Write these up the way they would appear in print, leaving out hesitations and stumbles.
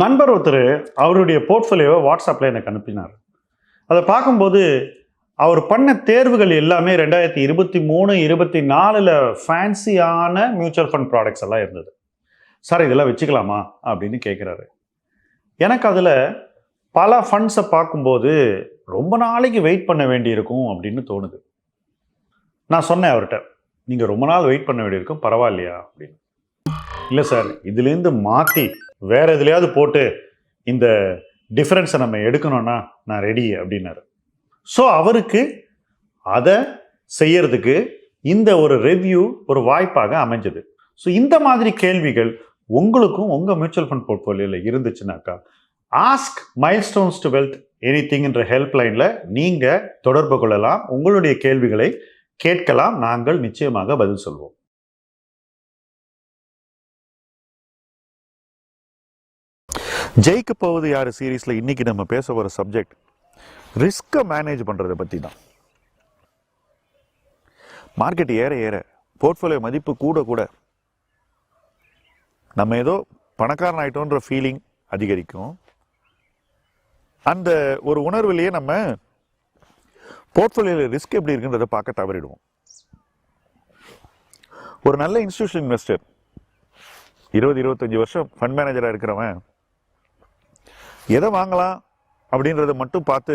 நண்பர் ஒருத்தர் அவருடைய போர்ட்ஃபோலியோவை வாட்ஸ்அப்பில் எனக்கு அனுப்பினார். அதை பார்க்கும்போது அவர் பண்ண தேர்வுகள் எல்லாமே 2023, 24ல் ஃபேன்சியான மியூச்சுவல் ஃபண்ட் ப்ராடக்ட்ஸ் எல்லாம் இருந்தது. சார் இதெல்லாம் வச்சுக்கலாமா அப்படின்னு கேட்குறாரு. எனக்கு அதில் பல ஃபண்ட்ஸை பார்க்கும்போது ரொம்ப நாளைக்கு வெயிட் பண்ண வேண்டியிருக்கும் அப்படின்னு தோணுது. நான் சொன்னேன் அவர்கிட்ட, நீங்கள் ரொம்ப நாள் வெயிட் பண்ண வேண்டியிருக்கும், பரவாயில்லையா அப்படின்னு. இல்லை சார், இதுலேருந்து மாற்றி வேற எதுலையாவது போட்டு இந்த டிஃபரன்ஸை நம்ம எடுக்கணும்னா நான் ரெடி அப்படின்னாரு. ஸோ அவருக்கு அதை செய்யறதுக்கு இந்த ஒரு ரிவ்யூ ஒரு வாய்ப்பாக அமைஞ்சது. ஸோ இந்த மாதிரி கேள்விகள் உங்களுக்கும் உங்கள் மியூச்சுவல் ஃபண்ட் போர்ட்ஃபோலியோவில் இருந்துச்சுனாக்கா ask milestones to wealth anything என்ற ஹெல்ப்லைனில் நீங்கள் தொடர்பு கொள்ளலாம். உங்களுடைய கேள்விகளை கேட்கலாம். நாங்கள் நிச்சயமாக பதில் சொல்வோம். ஜெயிக்க போவது யாரு சீரீஸில் இன்னைக்கு நம்ம பேச போகிற சப்ஜெக்ட் ரிஸ்கை மேனேஜ் பண்ணுறதை பற்றி தான். மார்க்கெட் ஏற ஏற போர்ட்ஃபோலியோ மதிப்பு கூட கூட நம்ம ஏதோ பணக்காரன் ஆகிட்டோன்ற ஃபீலிங் அதிகரிக்கும். அந்த ஒரு உணர்விலேயே நம்ம போர்ட்ஃபோலியோவில் ரிஸ்க் எப்படி இருக்குன்றதை பார்க்க தவறிடுவோம். ஒரு நல்ல இன்ஸ்டிடியூஷனல் இன்வெஸ்டர் 20-25 வருஷம் ஃபண்ட் மேனேஜராக இருக்கிறவன் எதை வாங்கலாம் அப்படின்றத மட்டும் பார்த்து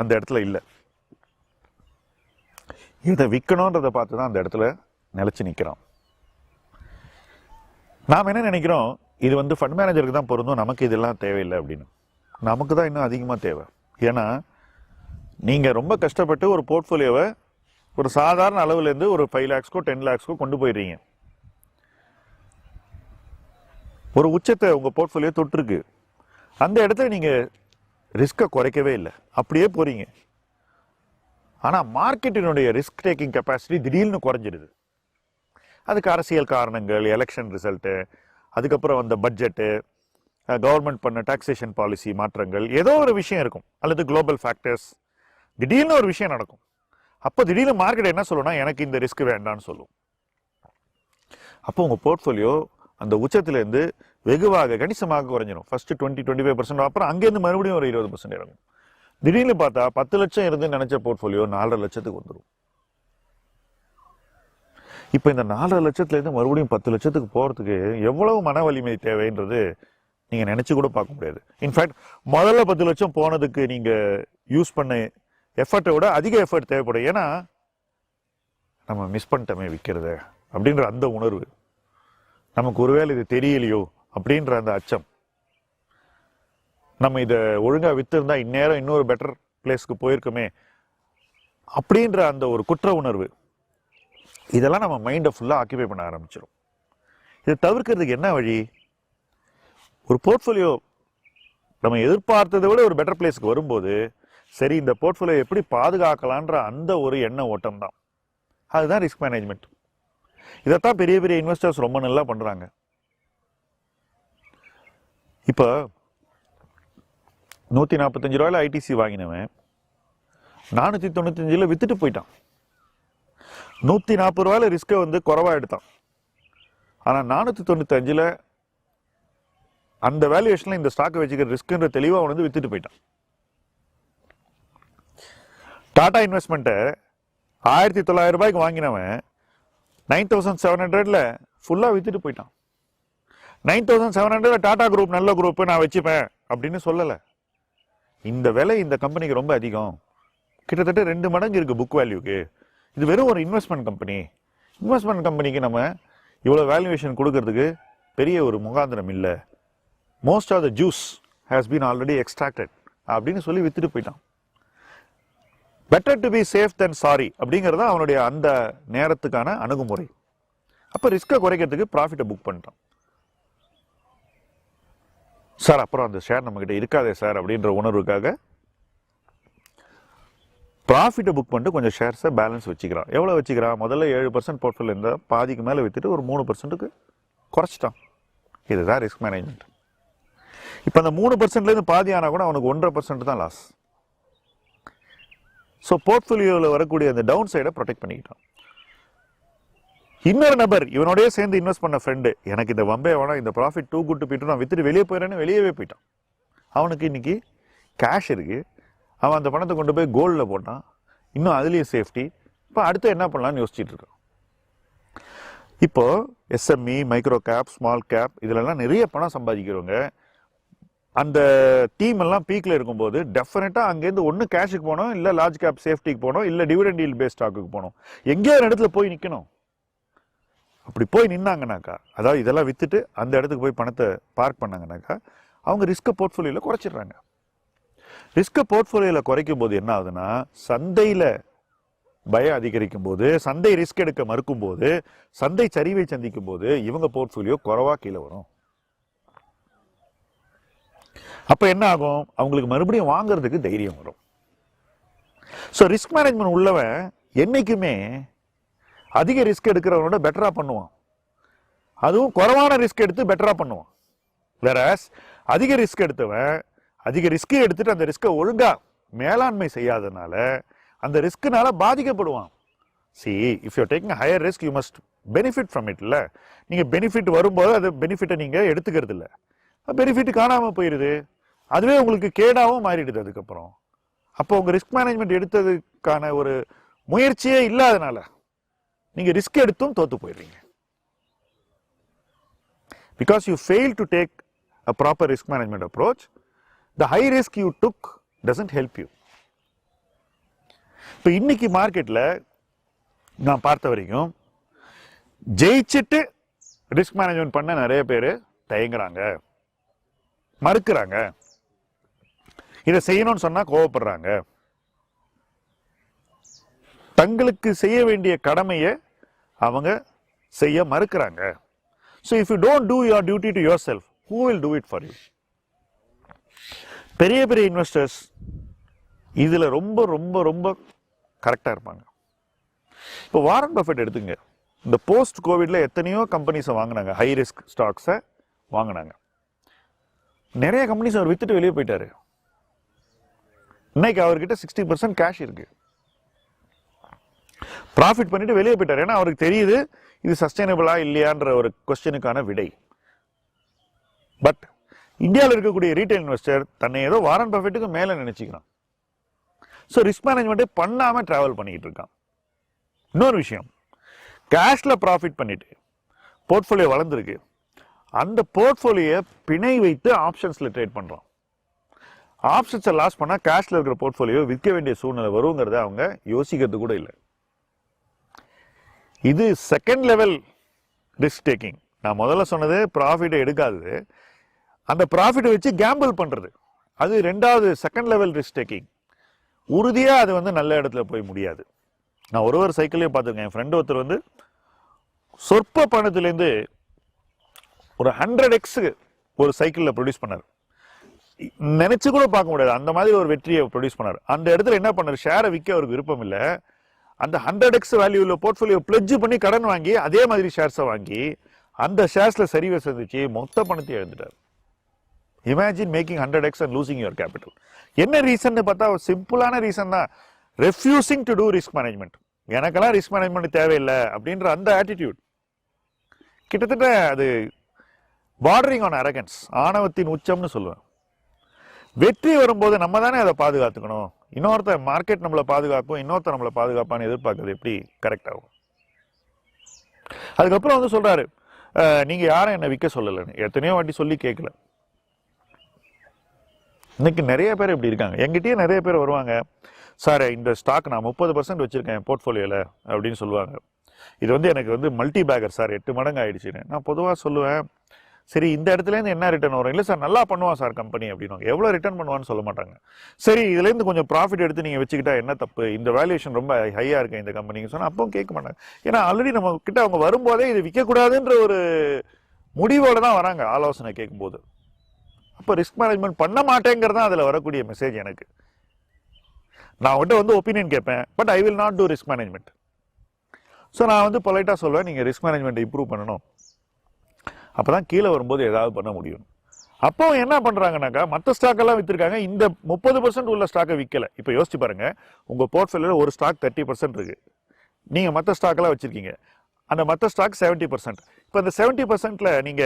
அந்த இடத்துல இல்லை, எதை விற்கணுன்றதை பார்த்து தான் அந்த இடத்துல நிலைச்சு நிற்கிறான். நாம் என்ன நினைக்கிறோம், இது ஃபண்ட் மேனேஜருக்கு தான் பொருந்தும், நமக்கு இதெல்லாம் தேவையில்லை அப்படின்னு. நமக்கு தான் இன்னும் அதிகமாக தேவை. ஏன்னா நீங்கள் ரொம்ப கஷ்டப்பட்டு ஒரு போர்ட்ஃபோலியோவை ஒரு சாதாரண அளவுலேருந்து ஒரு 5 lakhsக்கோ 10 lakhsக்கோ கொண்டு போயிடுறீங்க. ஒரு உச்சத்தை உங்கள் போர்ட்ஃபோலியோ தொட்டிருக்கு. அந்த இடத்துல நீங்கள் ரிஸ்கை குறைக்கவே இல்லை, அப்படியே போகிறீங்க. ஆனால் மார்க்கெட்டினுடைய ரிஸ்க் டேக்கிங் கெப்பாசிட்டி திடீர்னு குறைஞ்சிடுது. அதுக்கு அரசியல் காரணங்கள், எலெக்ஷன் ரிசல்ட்டு, அதுக்கப்புறம் வந்த பட்ஜெட்டு, கவர்மெண்ட் பண்ண டாக்ஸேஷன் பாலிசி மாற்றங்கள், ஏதோ ஒரு விஷயம் இருக்கும், அல்லது குளோபல் ஃபேக்டர்ஸ், திடீர்னு ஒரு விஷயம் நடக்கும். அப்போ திடீர்னு மார்க்கெட் என்ன சொல்லணும்னா, எனக்கு இந்த ரிஸ்க் வேண்டான்னு சொல்லும். அப்போ உங்கள் போர்ட்ஃபோலியோ அந்த உச்சத்திலேருந்து வெகுவாக கணிசமாக குறைஞ்சிடும். ஃபர்ஸ்ட் 20-25%, அப்புறம் அங்கேருந்து மறுபடியும் ஒரு 20% இறங்கும். திடீர்னு பார்த்தா 10 லட்சம் இருந்து நினைச்ச போர்ட்ஃபோலியோ 4.5 லட்சத்துக்கு வந்துடும். இப்போ இந்த 4.5 லட்சத்துலேருந்து மறுபடியும் 10 லட்சத்துக்கு போகிறதுக்கு எவ்வளவு மன வலிமை தேவைன்றது நீங்கள் நினச்சி கூட பார்க்க முடியாது. இன்ஃபேக்ட் முதல்ல 10 லட்சம் போனதுக்கு நீங்கள் யூஸ் பண்ண எஃபர்ட்டை விட அதிக எஃபர்ட் தேவைப்படும். ஏன்னா நம்ம மிஸ் பண்ணிட்டோமே விற்கிறத அப்படின்ற அந்த உணர்வு, நமக்கு ஒருவேளை இது தெரியலையோ அப்படின்ற அந்த அச்சம், நம்ம இதை ஒழுங்காக விற்றுருந்தா இந்நேரம் இன்னொரு பெட்டர் பிளேஸ்க்கு போயிருக்குமே அப்படின்ற அந்த ஒரு குற்ற உணர்வு, இதெல்லாம் நம்ம மைண்டை ஃபுல்லாக ஆக்கிபை பண்ண ஆரம்பிச்சிடும். இதை தவிர்க்கிறதுக்கு என்ன வழி? ஒரு போர்ட்ஃபோலியோ நம்ம எதிர்பார்த்ததை விட ஒரு பெட்டர் பிளேஸ்க்கு வரும்போது, சரி இந்த போர்ட்ஃபோலியோ எப்படி பாதுகாக்கலான்ற அந்த ஒரு எண்ண ஓட்டம் தான். அதுதான் ரிஸ்க் மேனேஜ்மெண்ட். இதைத்தான் பெரிய பெரிய இன்வெஸ்டர்ஸ் ரொம்ப நல்லா பண்ணுறாங்க. இப்போ 145 ரூபாயில் ஐடிசி வாங்கினவன் 495 வித்துட்டு போயிட்டான். 140 ரூபாயில ரிஸ்கை குறைவா எடுத்தான். ஆனால் 495 அந்த வேல்யூவேஷன்ல இந்த ஸ்டாக்கை வச்சுக்கிற ரிஸ்க்ன்ற தெளிவாக அவன் வித்துட்டு போயிட்டான். டாடா இன்வெஸ்ட்மெண்ட்டை 1900 ரூபாய்க்கு வாங்கினவன் 9700ல ஃபுல்லாக வித்துட்டு போயிட்டான். 9700 டாடா குரூப் நல்ல குரூப், நான் வச்சுப்பேன் அப்படின்னு சொல்லலை. இந்த விலை இந்த கம்பெனிக்கு ரொம்ப அதிகம், கிட்டத்தட்ட 2 மடங்கு இருக்கு புக் வேல்யூக்கு. இது வெறும் ஒரு இன்வெஸ்ட்மெண்ட் கம்பெனி. இன்வெஸ்ட்மெண்ட் கம்பெனிக்கு நம்ம இவ்வளோ வேல்யூவேஷன் கொடுக்கறதுக்கு பெரிய ஒரு முகாந்திரம் இல்லை. Most of the juice has been already extracted அப்படின்னு சொல்லி வித்துட்டு போயிட்டான். Better to be safe than sorry அப்படிங்கிறது அவனுடைய அந்த நேரத்துக்கான அணுகுமுறை. அப்போ ரிஸ்கை குறைக்கிறதுக்கு ப்ராஃபிட்டை புக் பண்ணிட்டான். சார் அப்புறம் அந்த ஷேர் நம்மகிட்ட இருக்காதே சார் அப்படின்ற உணர்வுக்காக ப்ராஃபிட்டை புக் பண்ணிட்டு கொஞ்சம் ஷேர்ஸை பேலன்ஸ் வச்சுக்கிறான். எவ்வளோ வச்சுக்கிறான்? முதல்ல 7% போர்ட்ஃபோலியோ இருந்தால் பாதிக்கு மேலே விற்றுட்டு ஒரு 3%க்கு குறைச்சிட்டான். இதுதான் ரிஸ்க் மேனேஜ்மெண்ட். இப்போ அந்த 3%லேருந்து பாதி ஆனால் கூட அவனுக்கு 1.5% தான் லாஸ். ஸோ போர்ட்ஃபோலியோவில் வரக்கூடிய அந்த டவுன் சைடை ப்ரொடெக்ட் பண்ணிக்கிட்டான். இன்னொரு நபர் இவனோடய சேர்ந்து இன்வெஸ்ட் பண்ண ஃப்ரெண்டு, எனக்கு இந்த வம்பே வேணாம், இந்த ப்ராஃபிட் டூ குட் டு போயிட்டு நான் வித்துட்டு வெளியே போயிடறேன்னு வெளியவே போயிட்டான். அவனுக்கு இன்னைக்கு கேஷ் இருக்கு, அவன் அந்த பணத்தை கொண்டு போய் கோல்டில் போட்டான், இன்னும் அதுலேயே சேஃப்டி. இப்போ அடுத்து என்ன பண்ணலான்னு யோசிச்சுட்டு இருக்கான். இப்போ SME, micro gap, small cap இதுலலாம் நிறைய பணம் சம்பாதிக்கிறவங்க அந்த டீம் எல்லாம் பீக்ல இருக்கும்போது டெஃபினட்டா அங்கேருந்து ஒன்று கேஷுக்கு போகணும், இல்லை லார்ஜ் கேப் சேஃப்டிக்கு போகணும், இல்லை டிவிடெண்ட் ஈல்ட் பேஸ்ட் ஸ்டாக்குக்கு போகணும். எங்கேயோ ஒரு இடத்துல போய் நிற்கணும். அப்படி போய் நின்னாங்கனாக்கா, அதாவது இதெல்லாம் வித்துட்டு அந்த இடத்துக்கு போய் பணத்தை பார்க் பண்ணாங்கனாக்கா அவங்க ரிஸ்கை போர்ட்ஃபோலியோவில் குறைச்சிடுறாங்க. ரிஸ்கை போர்ட்ஃபோலியோவில் குறைக்கும் போது என்ன ஆகுதுன்னா, சந்தையில் பயம் அதிகரிக்கும் போது, சந்தை ரிஸ்க் எடுக்க மறுக்கும் போது, சந்தை சரிவை சந்திக்கும் போது இவங்க போர்ட்ஃபோலியோ குறைவா கீழே வரும். அப்ப என்ன ஆகும், அவங்களுக்கு மறுபடியும் வாங்குறதுக்கு தைரியம் வரும். ஸோ ரிஸ்க் மேனேஜ்மெண்ட் உள்ளவன் என்னைக்குமே அதிக ரிஸ்க் எடுக்கிறவனோட பெட்டரா பண்ணுவான், அதுவும் குறைவான ரிஸ்க் எடுத்து பெட்டரா பண்ணுவான். வேறஸ் அதிக ரிஸ்க் எடுத்தவன் அதிக ரிஸ்க் எடுத்துட்டு அந்த ரிஸ்கை ஒழுங்கா மேலாண்மை செய்யாதனால அந்த ரிஸ்க்னால பாதிக்கப்படுவான். See if you taking higher risk you must benefit from it. இல்லை நீங்க பெனிஃபிட் வரும்போது அது பெனிஃபிட்டை நீங்க எடுத்துக்கிறது இல்லை, பெனிஃபிட் காணாம போயிருது, அதுவே உங்களுக்கு கேடாவும் மாறிடுது அதுக்கப்புறம். அப்போ உங்க ரிஸ்க் மேனேஜ்மெண்ட் எடுத்ததுக்கான ஒரு முயற்சியே இல்லாதனால நீங்க ரிஸ்க் எடுத்தும் தோத்து போயிடுறீங்க. Because you fail to take a proper risk management approach, the high risk you took doesn't help you. இப்போ இன்னைக்கு மார்க்கெட்ல நான் பார்த்த வரைக்கும் ஜெயிச்சுட்டு ரிஸ்க் மேனேஜ்மெண்ட் பண்ண நிறைய பேர் தயங்குறாங்க, மறுக்கிறாங்க, இதை செய்யணும்னு சொன்னா கோவப்படுறாங்க, தங்களுக்கு செய்ய வேண்டிய கடமையை அவங்க செய்ய மறுக்கிறாங்க. So if you don't do your duty to yourself, who will do it for you? பெரிய பெரிய இன்வெஸ்டர்ஸ் இதுல ரொம்ப ரொம்ப ரொம்ப கரெக்டா இருப்பாங்க. இப்போ வாரன் பஃபெட் எடுத்துங்க, இந்த போஸ்ட் கோவிட்ல எத்தனையோ கம்பெனிஸை வாங்கினாங்க, ஹை ரிஸ்க் ஸ்டாக்ஸை வாங்கினாங்க. நிறைய கம்பெனிஸ் அவர் வித்துட்டு வெளியே போயிட்டாரு. இன்னைக்கு அவர்கிட்ட 60% கேஷ் இருக்கு, ப்ராஃபிட் பண்ணிட்டு வெளியே போயிட்டார். ஏன்னா அவருக்கு தெரியுது இது சஸ்டைனபிளா இல்லையான்ற ஒரு கொஸ்டினுக்கான விடை. பட் இந்தியாவில் இருக்கக்கூடிய ரீட்டைல் இன்வெஸ்டர் தன்னை ஏதோ வாரன் பஃபெட்டுக்கு மேல நினைச்சுக்கிறான். ஸோ ரிஸ்க் மேனேஜ்மெண்ட்டே பண்ணாம டிராவல் பண்ணிட்டு இருக்கான். இன்னொரு விஷயம், கேஷ்ல ப்ராஃபிட் பண்ணிட்டு போர்ட்ஃபோலியோ வளர்ந்துருக்கு, அந்த போர்ட்ஃபோலியோ பிணை வைத்து ஆப்ஷன்ஸ்ல ட்ரேட் பண்றான். ஆப்ஷன்ஸை லாஸ் பண்ணா கேஷ்ல இருக்கிற போர்ட்ஃபோலியோ விற்க வேண்டிய சூழ்நிலை வருங்கிறத அவங்க யோசிக்கிறது கூட இல்லை. இது செகண்ட் லெவல் ரிஸ்க் டேக்கிங். நான் முதல்ல சொன்னது ப்ராஃபிட்டை எடுக்காதது, அந்த ப்ராஃபிட்டை வச்சு கேம்பிள் பண்றது, அது ரெண்டாவது செகண்ட் லெவல் ரிஸ்க் டேக்கிங். உறுதியா அது நல்ல இடத்துல போய் முடியாது. நான் ஒரு சைக்கிளையும் பார்த்துருக்கேன். என் ஃப்ரெண்டு ஒருத்தர் சொற்ப பணத்திலேருந்து ஒரு 100x ஒரு சைக்கிளில் ப்ரொடியூஸ் பண்ணார். நினைச்சு கூட பார்க்க முடியாது, அந்த மாதிரி ஒரு வெற்றியை ப்ரொடியூஸ் பண்ணார். அந்த இடத்துல என்ன பண்ணார், ஷேரை விற்க அவருக்கு விருப்பம் இல்லை, அந்த 100x வேல்யூல போர்ட்ஃபோலியோ பிளட்ஜ் பண்ணி கடன் வாங்கி அதே மாதிரி ஷேர்ஸை வாங்கி அந்த ஷேர்ஸ்ல சரிவை சந்திச்சு மொத்த பணத்தை இழந்துட்டார். Imagine making 100x and losing your capital. என்ன ரீசன் பார்த்தா சிம்பிளான ரீசன் தான், refusing to do risk management. எனக்கெல்லாம் ரிஸ்க் மேனேஜ்மெண்ட் தேவையில்லை அப்படின்ற அந்த ஆட்டிடியூட். கிட்டத்தட்ட அது பார்டரிங் ஆன் அரகன்ஸ், ஆணவத்தின் உச்சம்னு சொல்லுவேன். வெற்றி வரும்போது நம்ம தானே அதை பாதுகாத்துக்கணும். இன்னொருத்த மார்க்கெட் நம்மளை பாதுகாக்கும், இன்னொருத்த நம்மளை பாதுகாப்பான்னு எதிர்பார்க்கறது எப்படி கரெக்ட் ஆகும்? அதுக்கப்புறம் சொல்றாரு, நீங்க யாரும் என்ன விற்க சொல்லலன்னு. எத்தனையோ வாட்டி சொல்லி கேட்கல. இன்னைக்கு நிறைய பேர் இப்படி இருக்காங்க. எங்கிட்டயே நிறைய பேர் வருவாங்க, சார் இந்த ஸ்டாக் நான் 30% வச்சிருக்கேன் போர்ட்ஃபோலியோல அப்படின்னு சொல்லுவாங்க. இது எனக்கு மல்டி பேக்கர் சார் 8 மடங்கு ஆயிடுச்சுன்னு. நான் பொதுவாக சொல்லுவேன், சரி இந்த இடத்துலேருந்து என்ன ரிட்டர்ன் வரும்? இல்லை சார் நல்லா பண்ணுவான் சார் கம்பெனி அப்படின்வாங்க. எவ்வளோ ரிட்டர்ன் பண்ணுவான்னு சொல்ல மாட்டாங்க. சரி இதுலேருந்து கொஞ்சம் ப்ராஃபிட் எடுத்து நீங்கள் வச்சுக்கிட்டா என்ன தப்பு, இந்த வேல்யூஷன் ரொம்ப ஹையாக இருக்கு இந்த கம்பெனிக்கு சொன்னால் அப்பவும் கேட்க மாட்டாங்க. ஏன்னா ஆல்ரெடி நம்ம கிட்ட அவங்க வரும்போதே இது விற்கக்கூடாதுன்ற ஒரு முடிவோட தான் வராங்க ஆலோசனை கேட்கும்போது. அப்போ ரிஸ்க் மேனேஜ்மெண்ட் பண்ண மாட்டேங்கிறதான் அதில் வரக்கூடிய மெசேஜ் எனக்கு. நான் அவங்ககிட்ட ஒப்பீனியன் கேட்பேன், but I will not do risk management. So நான் பொலைட்டாக சொல்லுவேன், நீங்கள் ரிஸ்க் மேனேஜ்மெண்ட் இம்ப்ரூவ் பண்ணணும், அப்பதான் கீழே வரும்போது ஏதாவது பண்ண முடியும். அப்போ என்ன பண்றாங்கன்னாக்கா, மற்ற ஸ்டாக் எல்லாம் வித்திருக்காங்க, இந்த 30% உள்ள ஸ்டாக்கை விற்கல. இப்போ யோசிச்சு பாருங்க, உங்க போர்ட்ஃபோலியோல ஒரு ஸ்டாக் 30% இருக்கு, நீங்க மற்ற ஸ்டாக் எல்லாம் வச்சிருக்கீங்க, அந்த மற்ற ஸ்டாக் 70%. இப்போ இந்த 70%ல நீங்க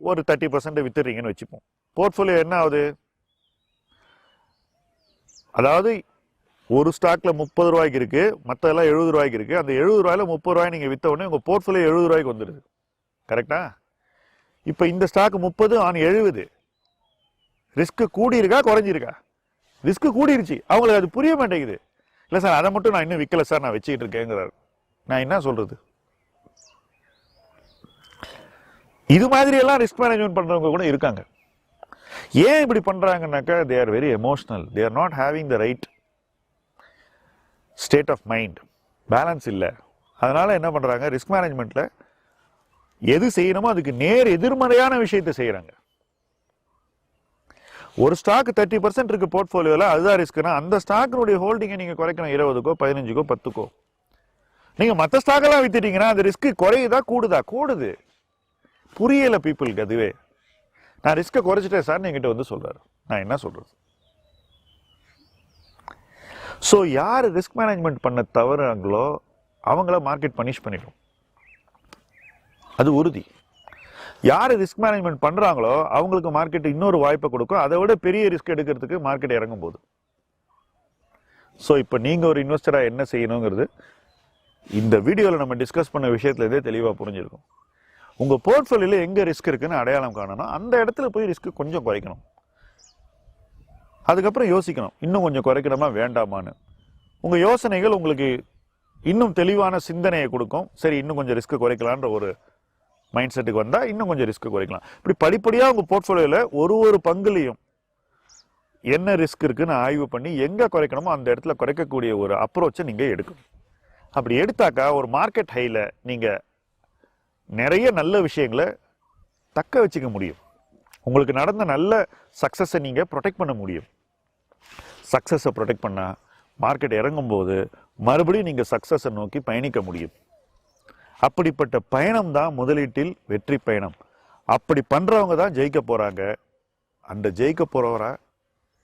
ஒரு 30% வித்துறீங்கன்னு வச்சுப்போம். போர்ட்ஃபோலியோ என்ன ஆகுது? அதாவது ஒரு ஸ்டாக்ல 30 ரூபாய்க்கு இருக்கு, மற்றெல்லாம் 70 ரூபாய்க்கு இருக்கு. அந்த 70 ரூபாயில 30 ரூபாய் நீங்க வித்த உடனே உங்க போர்ட்ஃபோலியோ 70 ரூபாய்க்கு வந்துடுது. கரெக்டா? இப்போ இந்த ஸ்டாக் 30 ஆன் 70. ரிஸ்க் கூடி இருக்கா குறைஞ்சிருக்கா? ரிஸ்க் கூடிருச்சு. அவங்களுக்கு அது புரிய மாட்டேங்குது. இல்லை சார் அதை மட்டும் நான் இன்னும் விற்கல சார், நான் வச்சுக்கிட்டு இருக்கேங்கிறாரு. நான் என்ன சொல்றது? இது மாதிரி எல்லாம் ரிஸ்க் மேனேஜ்மெண்ட் பண்றவங்க கூட இருக்காங்க. ஏன் இப்படி பண்றாங்கன்னாக்கா they are very emotional. They are not having the right state of mind. Balance இல்லை. அதனால என்ன பண்றாங்க? ரிஸ்க் மேனேஜ்மெண்ட்ல எது செய்யணுமோ அதுக்கு நேர் எதிர்மறையான விஷயத்தை செய்யறாங்க. ஒரு ஸ்டாக் 30% இருக்கு போர்ட்ஃபோலியோல, அதுதான் ரிஸ்க்னா அந்த ஸ்டாக்கினுடைய ஹோல்டிங்கை நீங்க குறைக்கணும். 20க்கோ 15க்கோ 10க்கோ. நீங்க மற்ற ஸ்டாக் எல்லாம் வித்துட்டீங்கன்னா அந்த ரிஸ்க் குறையுதா கூடுதா? கூடுது. புரியல பீப்புளுக்கு. அதுவே நான் ரிஸ்கை குறைச்சிட்டேன் சார் என்கிட்ட வந்து சொல்றாரு. நான் என்ன சொல்றது? ஸோ யார் ரிஸ்க் மேனேஜ்மெண்ட் பண்ண தவறாங்களோ அவங்கள மார்க்கெட் பனிஷ் பண்ணிடும். அது உறுதி. யார் ரிஸ்க் மேனேஜ்மெண்ட் பண்றாங்களோ அவங்களுக்கு மார்க்கெட் இன்னொரு வாய்ப்பை கொடுக்கும். அதை விட பெரிய ரிஸ்க் எடுக்கிறதுக்கு மார்க்கெட் இறங்கும் போது. ஸோ இப்போ நீங்க ஒரு இன்வெஸ்டரா என்ன செய்யணுங்கிறது இந்த வீடியோவில் நம்ம டிஸ்கஸ் பண்ண விஷயத்துலேருந்தே தெளிவாக புரிஞ்சிருக்கும். உங்க போர்ட்ஃபோலியோல எங்க ரிஸ்க் இருக்குன்னு அடையாளம் காணணும். அந்த இடத்துல போய் ரிஸ்க் கொஞ்சம் குறைக்கணும். அதுக்கப்புறம் யோசிக்கணும், இன்னும் கொஞ்சம் குறைக்கணுமா வேண்டாமான்னு. உங்க யோசனைகள் உங்களுக்கு இன்னும் தெளிவான சிந்தனையை கொடுக்கும். சரி, இன்னும் கொஞ்சம் ரிஸ்க் குறைக்கலான்ற ஒரு மைண்ட் செட்டுக்கு வந்தா இன்னும் கொஞ்சம் ரிஸ்க் குறைக்கலாம். இப்படி படிப்படியா உங்க போர்ட்ஃபோலியோல ஒரு பங்குலையும் என்ன ரிஸ்க் இருக்குன்னு ஆய்வு பண்ணி எங்க குறைக்கணுமோ அந்த இடத்துல குறைக்கக்கூடிய ஒரு அப்ரோச்சை நீங்க எடுக்கணும். அப்படி எடுத்தாக்கா ஒரு மார்க்கெட் ஹைல நீங்க நிறைய நல்ல விஷயங்களை தக்க வச்சுக்க முடியும். உங்களுக்கு நடந்த நல்ல சக்சஸை நீங்க ப்ரொடெக்ட் பண்ண முடியும். சக்சஸை ப்ரொடெக்ட் பண்ணா மார்க்கெட் இறங்கும் போது மறுபடியும் நீங்க சக்சஸை நோக்கி பயணிக்க முடியும். அப்படிப்பட்ட பயணம் தான் முதலீட்டில் வெற்றி பயணம். அப்படி பண்றவங்க தான் ஜெயிக்க போறாங்க. அந்த ஜெயிக்க போறவரா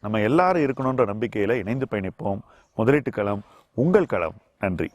நம்ம எல்லாரும் இருக்கணும்ன்ற நம்பிக்கையில இணைந்து பயணிப்போம். முதலீட்டு களம் உங்கள் களம். நன்றி.